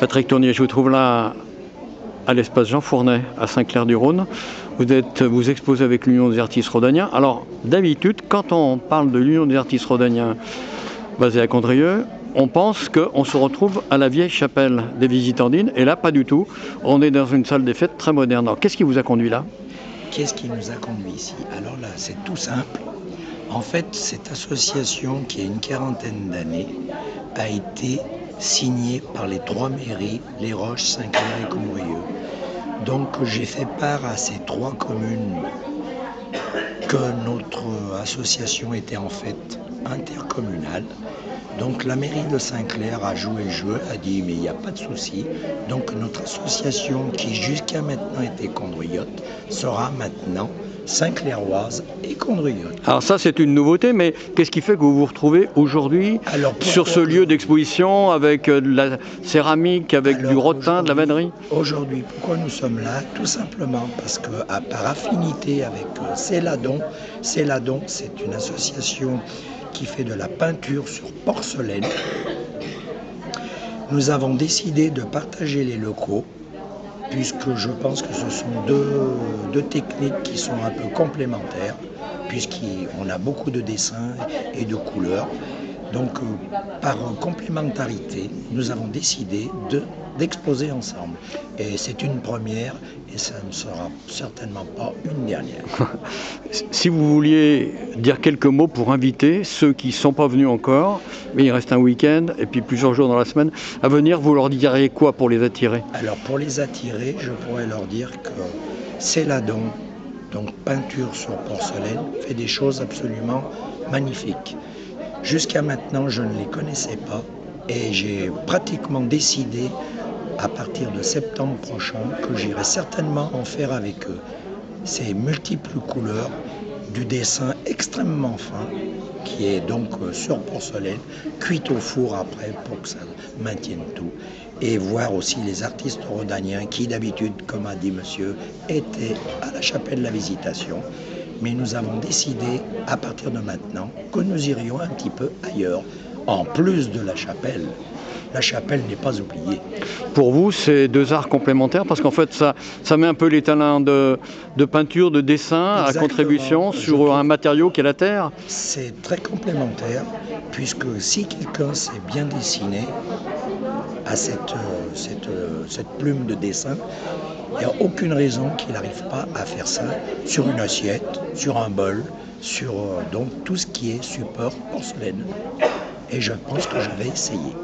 Patrick Tournier, je vous trouve là à l'espace Jean Fournet, à Saint-Clair-du-Rhône. Vous exposez avec l'Union des artistes rhodaniens. Alors, d'habitude, quand on parle de l'Union des artistes rhodaniens basée à Condrieu, on pense qu'on se retrouve à la vieille chapelle des Visitandines. Et là, pas du tout. On est dans une salle des fêtes très moderne. Alors, qu'est-ce qui vous a conduit là? Qu'est-ce qui nous a conduit ici? Alors là, c'est tout simple. En fait, cette association qui a une quarantaine d'années a été signée par les trois mairies, Les Roches, Saint-Clair et Condrieu. Donc j'ai fait part à ces trois communes que notre association était en fait intercommunale. Donc la mairie de Saint-Clair a joué le jeu, a dit mais il n'y a pas de souci. Donc notre association qui jusqu'à maintenant était condriote sera maintenant Saint-Clairoise et condriote. Alors ça, c'est une nouveauté, mais qu'est-ce qui fait que vous vous retrouvez aujourd'hui sur ce lieu d'exposition avec de la céramique, avec du rotin, de la vannerie? Aujourd'hui, pourquoi nous sommes là? Tout simplement parce que par affinité avec Céladon, Céladon, c'est une association qui fait de la peinture sur porcelaine. Nous avons décidé de partager les locaux puisque je pense que ce sont deux techniques qui sont un peu complémentaires, puisqu'on a beaucoup de dessins et de couleurs. Donc, par complémentarité, nous avons décidé d'exposer ensemble. Et c'est une première, et ça ne sera certainement pas une dernière. Si vous vouliez dire quelques mots pour inviter ceux qui ne sont pas venus encore, mais il reste un week-end et puis plusieurs jours dans la semaine à venir, vous leur diriez quoi pour les attirer? Alors, pour les attirer, je pourrais leur dire que Céladon, donc peinture sur porcelaine, fait des choses absolument magnifiques. Jusqu'à maintenant, je ne les connaissais pas et j'ai pratiquement décidé à partir de septembre prochain que j'irai certainement en faire avec eux. Ces multiples couleurs, du dessin extrêmement fin, qui est donc sur porcelaine, cuite au four après pour que ça maintienne tout. Et voir aussi les artistes rhodaniens qui d'habitude, comme a dit monsieur, étaient à la chapelle de la Visitation. Mais nous avons décidé, à partir de maintenant, que nous irions un petit peu ailleurs, en plus de la chapelle. La chapelle n'est pas oubliée. Pour vous, c'est deux arts complémentaires parce qu'en fait, ça met un peu les talents de peinture, de dessin à contribution sur un matériau qui est la terre. C'est très complémentaire puisque si quelqu'un sait bien dessiner à cette plume de dessin, il n'y a aucune raison qu'il n'arrive pas à faire ça sur une assiette, sur un bol, sur donc tout ce qui est support porcelaine. Et je pense que je vais essayer.